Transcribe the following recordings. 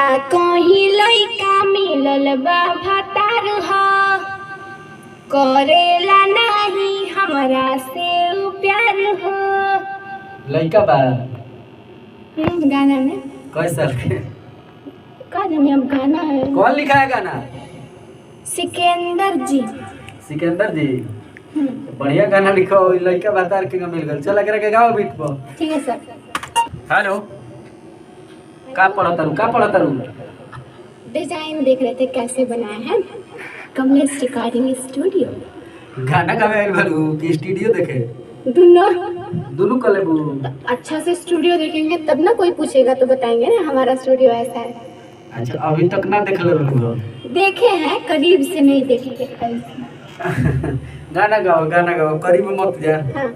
कहीं लइका मिलल बा भतार हो, करेला नहीं हमरा से उ प्यार हो। लइका बा गाना में कैसा का जाने अब गाना है। कौन लिखा है गाना? सिकंदर जी। सिकंदर जी बढ़िया गाना लिखो। लइका बतार के मिल गल। चल एकरा के गाओ बीट पर। ठीक है सर। हेलो का पढ़ता रू? डिजाइन देख रहे थे कैसे बनाए हैं। Kamlesh recording studio. गाना गावे आइल बारू कि स्टूडियो देखे? दोनों कर लेबू। अच्छा से स्टूडियो देखेंगे तब ना कोई पूछेगा तो बताएंगे ना हमारा स्टूडियो ऐसा है। अच्छा अभी तक ना देख ले रहू? देखे हैं, करीब से नहीं देखे। गाना गाओ करीब मत जा। हाँ।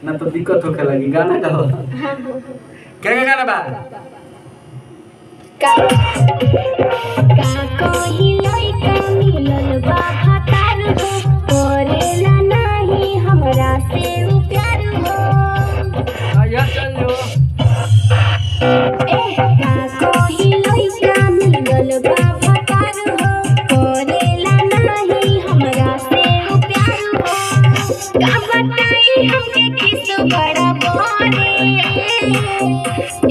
ना तो दिक्कत होखे लगी। गाना गाओ। हाँ। क्या गाना बा? का कोई लइका मिलल बा भतार हो, करेला नहीं हमरा से उ प्यार हो। आया चल जो। का कोई लइका मिलल बा भतार हो, करेला नहीं हमरा से उ प्यार हो। का बताई हमके किस बड़ा बोरे,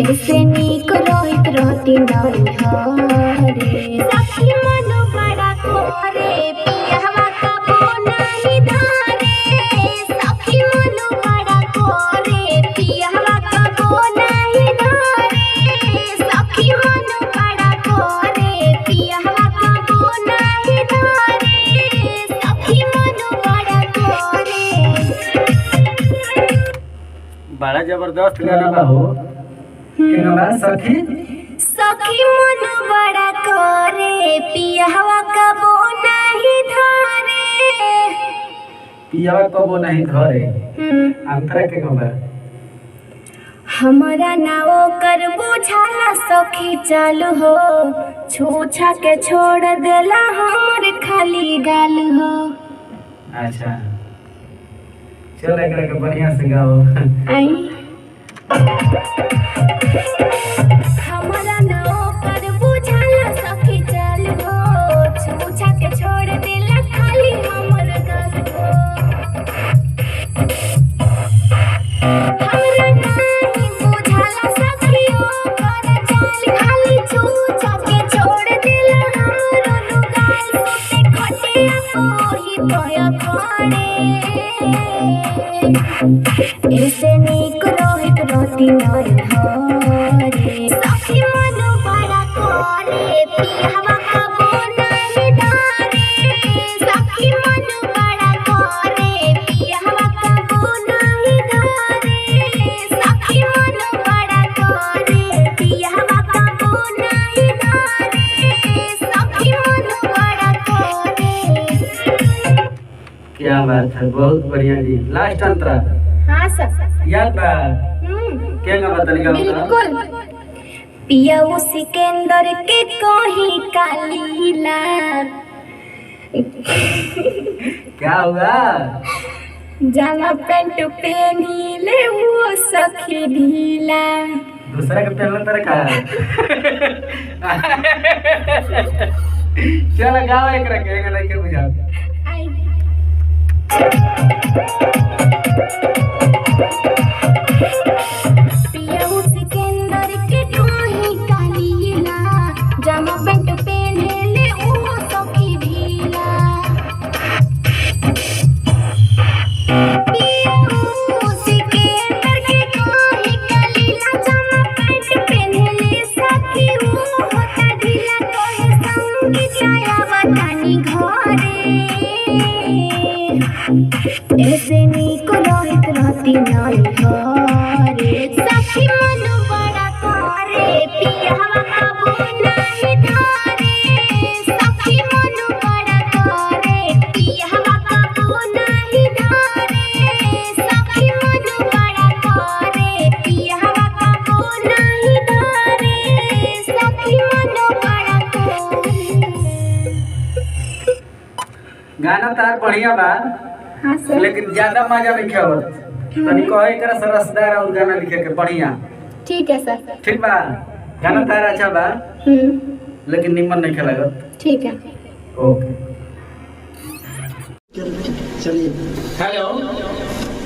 ऐसे नीक रोहित रहती नारी हरे। सखी मन बड़ा कोरे, पियहवा कबो नहीं धारे। सखी मन बड़ा कोरे, पियहवा कबो नहीं धारे। सखी मन बड़ा कोरे, पियहवा कबो नहीं धारे। सखी मन बड़ा कोरे। बड़ा जबरदस्त गाना बा हो। के गाना सखी मन बड़ा करे, पियहवा कबो नहीं धारे। पियावा कबो नहीं धरे। अंतरा के गाना हमरा नाव कर बुझाला सखी चालू हो, छूछा के छोड़ देला हमर खाली गाल हो। अच्छा चल एकरा के बढ़िया से गाओ। आई हमरा नाव कर बुझाला सखी चालू हो, छूछा के छोड़ देला खाली हमर गाल हो। हमरा नहीं बुझाला सखी ओकर चाल, खाली छूछा के छोड़ देला हमर गाल। सोते खटिया कोही पया खड़े, ऐसे नीक रोहित रहती नारी हरे। सखी मन बड़ा करे, पियहवा कबो नहीं धारे। सखी मन बड़ा करे, पियहवा कबो नहीं धारे। सखी मन बड़ा करे, पियहवा कबो नहीं धारे। सखी मन बड़ा करे। क्या बात है, बहुत बढ़िया जी। लास्ट अंतरा हाँ सर। याद बा? क्या गाना तनी गाओ? बिल्कुल। पिया सिकंदर के कहीं कालीला। क्या हुआ? जामा पेंट पहनी ले वो सखी ढीला। दूसरा के पहनला तेरे का? चल गाओ एकरा के गाना के बुझा। आई पिया सिकंदर के कहीं कालीला, जामा पेंट पहने ले वो सखी ढीला। पिया सिकंदर के कहीं कालीला, जामा पेंट पहने ले सखी वो होता ढीला। कहे संगी छाया बतानी घरे, ऐसे नीक रोहित रहती नारी हरे। सखी मन बड़ा करे, पियहवा कबो नहीं धारे। सखी मन बड़ा करे, पियहवा कबो नहीं धारे। सखी मन बड़ा करे, पियहवा कबो नहीं धारे। सखी मन बड़ा करे। गाना तार बढ़िया बा। हाँ सर। लेकिन ज्यादा मजा नहीं आवत। तनी कहे एकरा से रसदार और गाना लिखे के बढ़िया। ठीक है सर। ठीक बा? गाना तारा अच्छा बा लेकिन निमन नहीं खेला। ठीक है। ओके चलिए। हेलो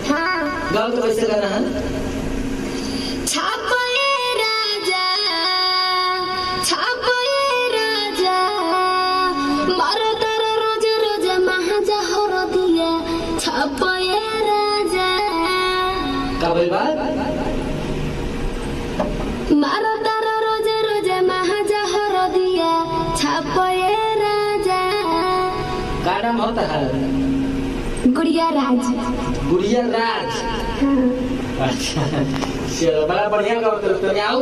हाँ। गाओ तो कैसे गाना है? छापे राजा, छापे राजा, मारो तारा रोज रोज महाजा हर दिया, छापे राजा। का बोल बा? मारो तारा रोज रोज महाजा हर दिया, छापे राजा। का नाम होता है? गुड़िया राज। गुड़िया राज। अच्छा चलो बड़ा बढ़िया गाओ तो आओ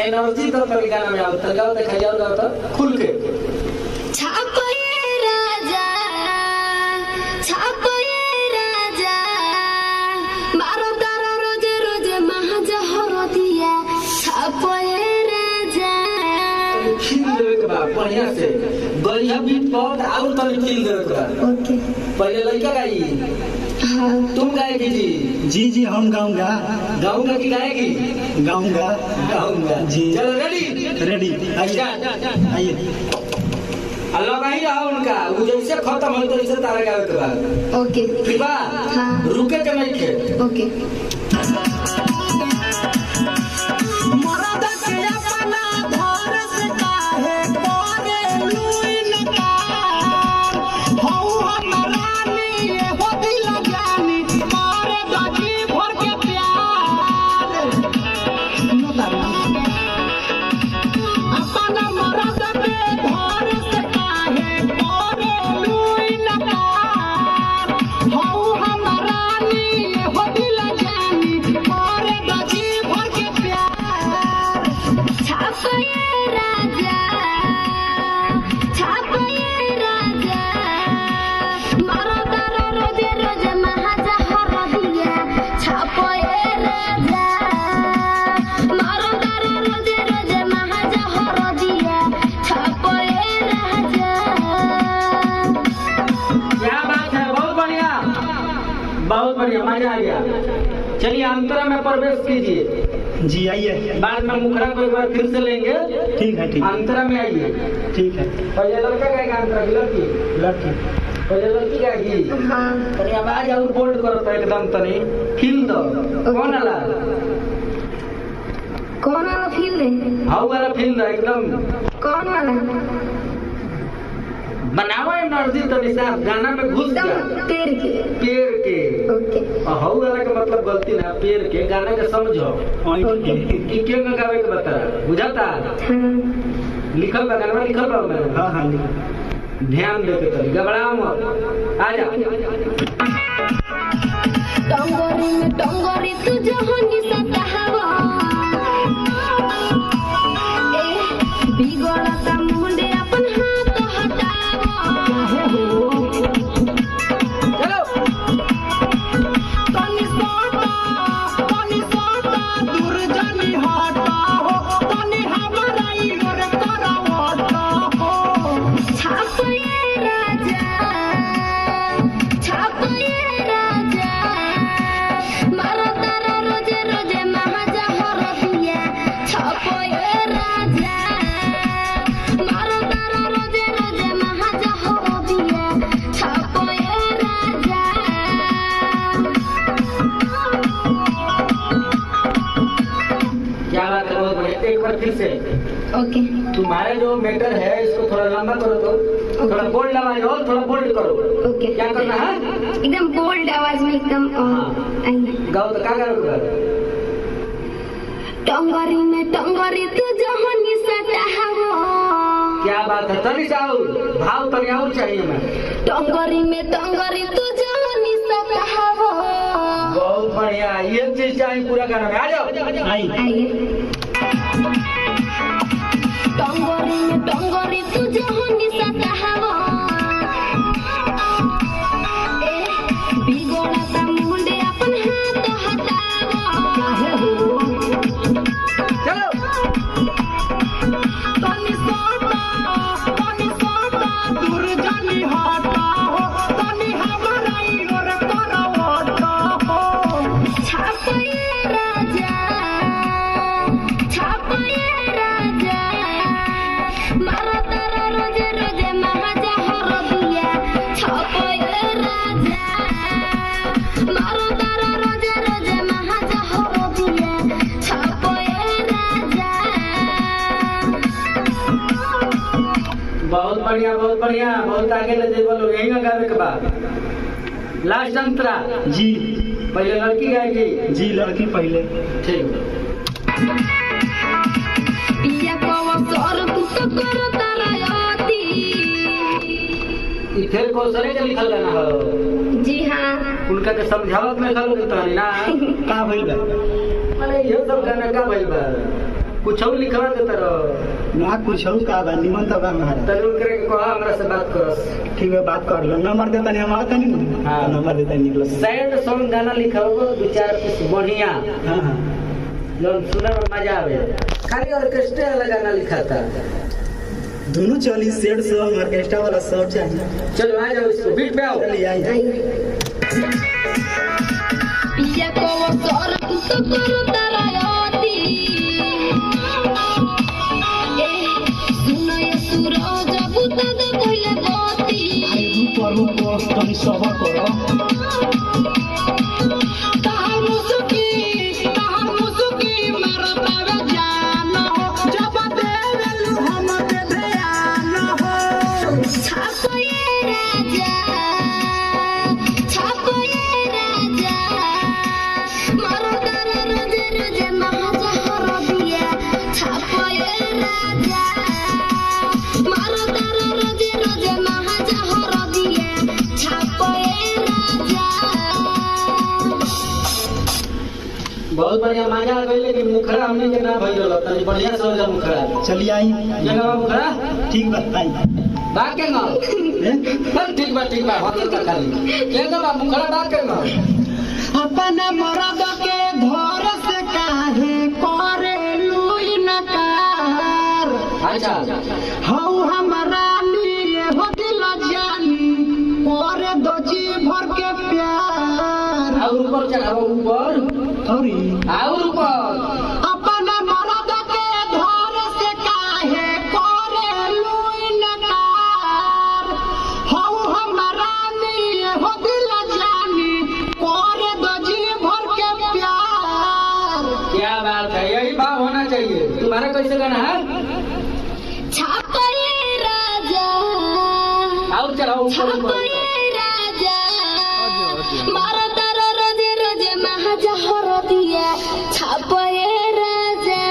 एनर्जी तो कर गाना में आओ तो गाओ दिखाई जाओ गाओ तो खुल के। छापे राजा, छापे राजा, मारो तारा रोज रोज महाजा हर दिया, छापे राजा। खिल देवे के बा बढ़िया से गलिया बीट पर और तनी खिल देवे के बा। ओके। पहले लड़का गाई। हाँ। तुम गाएगी जी? जी जी हम गाऊंगा। गाऊंगा कि गाएगी? गाऊंगा। गाऊंगा जी। चलो रेडी? रेडी। आइए आइए। अल्लाह का ही रहा उनका वो जैसे खत्म हो तो इसे तारा गावे के बाद। ओके। ठीक बा? हाँ। रुके के नहीं खे। ओके। बहुत बढ़िया मजा आ गया। चलिए अंतरा में प्रवेश कीजिए। जी आइए। बाद में मुखरा को एक बार फिर से लेंगे। ठीक है ठीक। अंतरा में आइए। ठीक है। पहले लड़का गाएगा अंतरा की लड़की? लड़की। पहले लड़की गाएगी। हाँ। तनी आवाज और बोल्ड करो तो एकदम तनी फील दो। कौन वाला? कौन वाला फील दे? हाउ वाला फील दो एकदम। कौन वाला? बनावा एनर्जी तो निशा गाना में घुस जा। पेड़ के। पेड़ के। ओके। हाउ वाला का मतलब गलती ना पेड़ के गाना के समझो कि क्यों ना गावे के बता बुझाता। हाँ। लिखल बा गाना लिखल बा मैं। हाँ हाँ। ध्यान दे के तनी घबराओ मत। आ जा। टंगरी में टंगरी तू जहानी सतावा, ए बिगड़ता मुंडे अपन हाथ हटावा। चलो तनी साटा दूर जानी हटा हो, तनी हमारा इधर करवाता हो। छापे राजा, छापे राजा, मारो तारा रोजे रोजे महाजा हर दिया, छापे राजा, मारो तारा रोजे रोजे महाजा हर दिया, छापे राजा। क्या बात है बहुत बढ़िया। एक बार फिर से ओके। तुम्हारे जो मैटर है इसको थोड़ा लंबा करो तो थोड़ा बोल्ड आवाज और थोड़ा बोल्ड करो। ओके। क्या करना है? एकदम बोल्ड आवाज में एकदम आइए। गाओ तो क्या करोगे? टंगरी में टंगरी तू जहानी सतावा, क्या बात है? तनी जाओ भाव तनी और चाहिए मैं। टंगरी में टंगरी तू जहानी सतावा। बहुत बढ़िया ये चीज चाहिए पूरा गाना में। आ जाओ। आइए। टंगरी में टंगरी तू जहानी सतावा, ए बिगड़ता मुंडे अपन हाथ हटावा। चलो तनी साटा दूर जानी हटा हो, तनी हमारा इधर करवाता हो। छापे राजा, छापे बढ़िया बहुत आगे ले जाए बोलो यही ना गावे के बाद लास्ट अंतरा जी पहले लड़की गाएगी जी लड़की पहले ठीक पिया को सर तू तो करो तरायती ई फिर कौशले के लिखल गाना हो जी हाँ उनका के समझावत में खलो की तहरी ना का भइल बा अरे ये सब गाना का भइल बा कुछ और लिखवा देता रहो ना कुछ हो का बा निमन तो बा महाराज तरुण करे के कहा हमरा से बात करस ठीक है बात कर लो नंबर देता नहीं हमारा तनी हाँ। नंबर देता नहीं निकलो सैड सॉन्ग गाना लिखाओ दो चार कुछ बढ़िया हां हां लोग सुनने में मजा आवे खाली ऑर्केस्ट्रा वाला गाना लिखा था दोनों चली सेड सॉन्ग ऑर्केस्ट्रा वाला सब चाहिए चलो आ जाओ इसको बीट पे आओ चलिए आई पिया को सर तू तो करो तरायती सुनो ये सूरज बुता दे कोइले बाती रूप तनी सबर करो बहुत बढ़िया मजा आ गई लेकिन मुखरा हमने के ना भइल रहल तनी बढ़िया से हो जा मुखरा चलिए आई जगह मुखरा ठीक बा आई बा के ना ठीक बा होटल का खाली के ना मुखरा बा के ना अपना मरद के घर से काहे करे लुई नकार अच्छा हौ हमरा लिए हो दिल जानी करे दो जी भर के प्यार और ऊपर चढ़ाओ ऊपर औरी और ऊपर अपना मरद के घर से काहे करे लुई नकार हौ हमरा लिए हो दिल जानी करे दो जी भर के प्यार क्या बात है यही भाव होना चाहिए तुम्हारा कैसे गाना है छापे राजा और चढ़ाओ ऊपर ऊपर छापे राजा मारो तारो रोजे रोजे महाजा हर दिया छापे राजा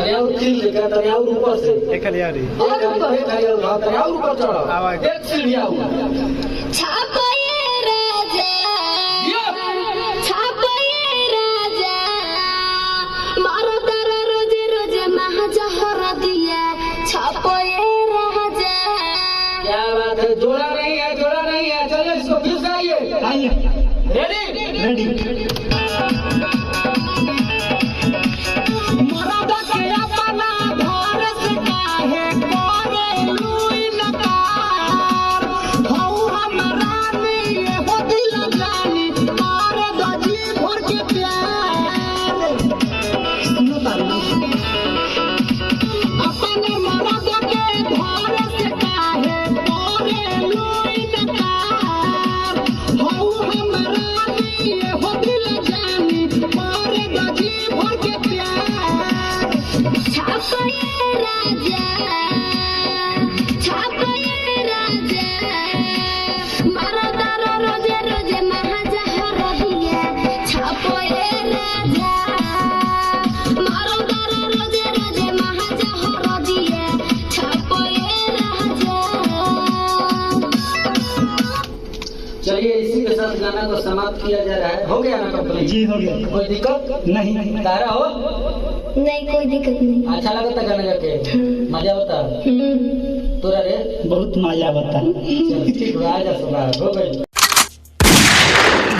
अरे और तीन लेकर तने और ऊपर से एक लिया रे एक ऊपर है खाली और ऊपर चढ़ो एक सीढ़ी आओ छापे राजा छापे राजा मारो तारो रोजे रोजे महाजा हर दिया छापे राजा क्या बात है जोड़ा नहीं है चलो इसको घुसाइए आइए रेडी रेडी मरद के अपना घर से काहे करे लुई नकार हौ हमरा लिए हो दिल जानी करे दो जी भर के प्यार सुनो तारू अपने मरद के घर से काहे करे लुई नकार हौ हमरा लिए हो दिल जानी करे दो जी भर के प्यार छापे राजा मारो तारो रोजे रोजे महाजा हर दिया छापे राजा मारो तारो रोजे रोजे महाजा हर दिया छापे राजा चलिए इसी के साथ गाना को समाप्त किया जा रहा है हो गया ना कंप्लीट जी हो गया कोई दिक्कत नहीं तारा हो नहीं कोई दिक्कत नहीं अच्छा लगता गाना गा के मजा होता तोरा रे बहुत मजा बता चल ठीक है आ जा सुबह हो गई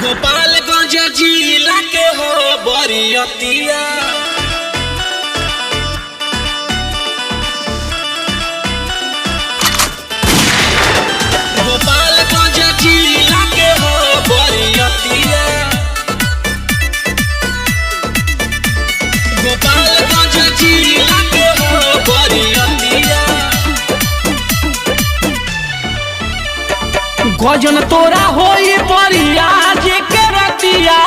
गोपालगंज जिला के हो बरियतिया गोपालगंज जिला के हो बरियतिया गोपालगंज जिला के हो बरियतिया गजन तोरा होई बरिया जे के रतिया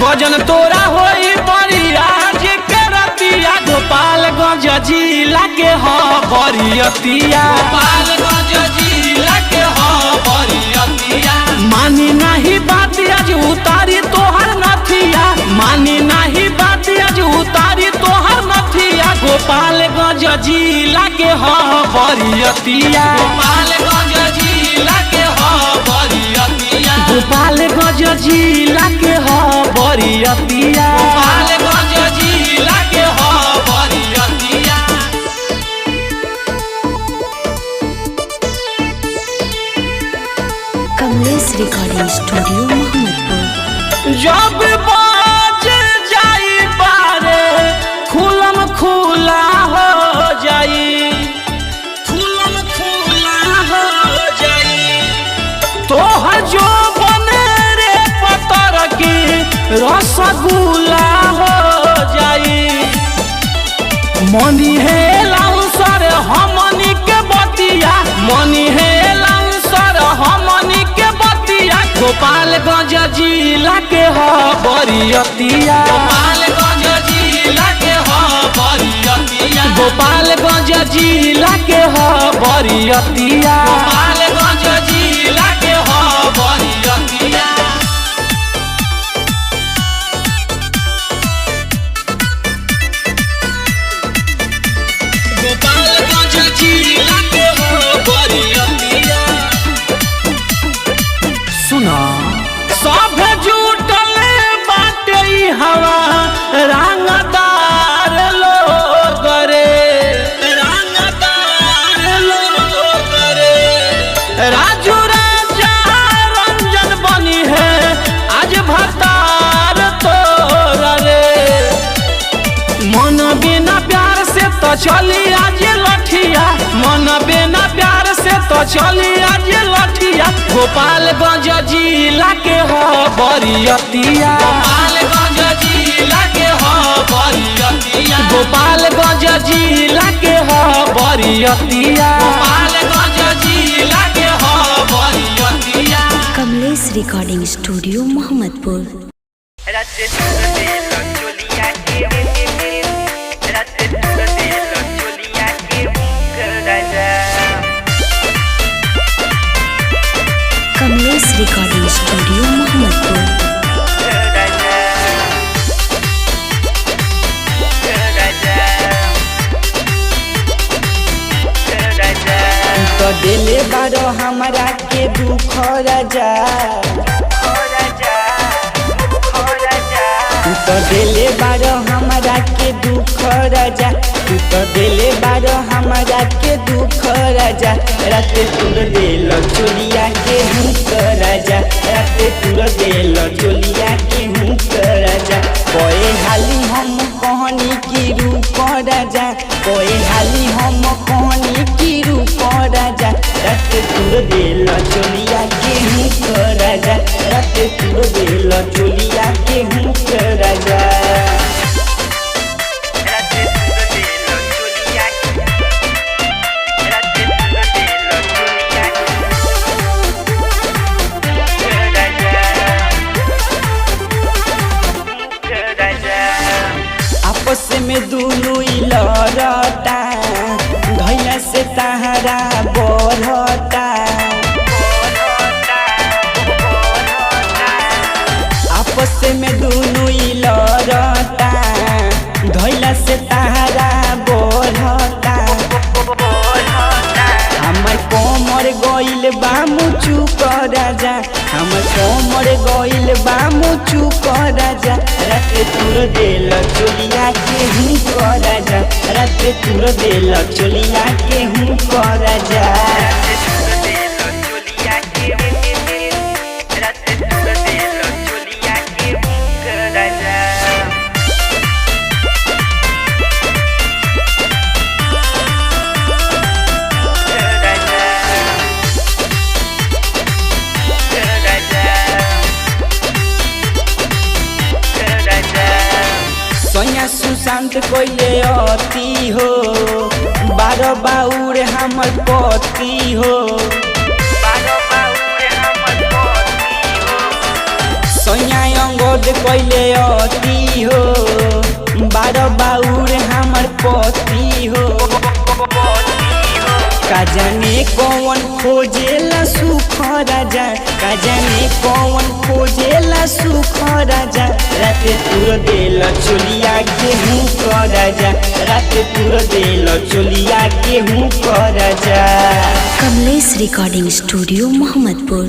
गजन तोरा होई बरिया जे के रतिया गोपालगंज जिला के हो बरियतिया गोपालगंज जिला के हो बरियतिया मानी नहीं बात आज उतारी तोहर नथिया मानी नहीं बात आज उतारी तोहर नथिया गोपालगंज जिला के हो बरियतिया गोपालगंज जिला के हो बरियतिया गोपालगंज जिला के हो बरियतिया गोपालगंज जिला के हो बरियतिया कमलेश रिकॉर्डिंग स्टूडियो मोहम्मदपुर। जब बाज जाई बारे खुलम खुला हो जाई खुलम खुला हो जाई तोहर जो बने रे पतर की रसगुल्ला हो जाई मनी है लाउसर हमनी के बतिया मनी है लाउसर हमनी के बतिया गोपालगंज जिला के हो बरियतिया गोपालगंज जिला के हो बरियतिया गोपालगंज जिला के हो बरियतिया गोपालगंज जिला के हो बरियतिया गोपालगंज जिला के हो बरियतिया सुना सब जुटल बाटे ई हवा रंगदार लोग रे रंगदार लोग रे राजू राजा रंजन बनी है आज भतार तोर रे मन बिना प्यार से तो चली आज लठिया मन बिना प्यार से तो चली आज लठिया गोपालगंज जिला के हो बरियतिया गोपालगंज जिला के हो बरियतिया गोपालगंज जिला के हो बरियतिया गोपालगंज जिला के हो Bariyatiya Kamlesh recording studio Mohammadpur. Kamlesh recording studio Mohammadpur. तो दिले बारो हमरा के दुख राजा तू तो दिले बारो हमरा के दुख राजा तू तो दिले बारो हमरा के दुख राजा रात तुर दिल चोलिया के हुक राजा रात तुर दिल चोलिया के हुक राजा कोई हाली हम कहनी की रूप राजा कोई हाली हम कहनी की रूप राजा रात तुर दिल चोलिया के हुक राजा रात तुर दिल चोलिया के हुक राजा आपस में दुनु लड़ता धैया से तहरा बढ़ता आपस में दुनु लड़ता धैया से तहरा बढ़ता हमर कोमर गइल बा मुचु राजा हमर कोमर गइल बा मुचु राजा रात तुर दिल चोलिया के हूँ राजा रात तुर दिल चोलिया के हूँ राजा सोया सुशांत कोइले अति हो बारो बाउर हमर पति हो सोया अंगद कोइले अति हो बारो बाउर हमर पति हो खोजेला सुख राजा का जाने कौन खोजेला सुख राजा रात तुर देल चोलिया के हूँ क राजा रात तुर देल चोलिया के हूँ क राजा। Kamlesh recording studio Mohammadpur.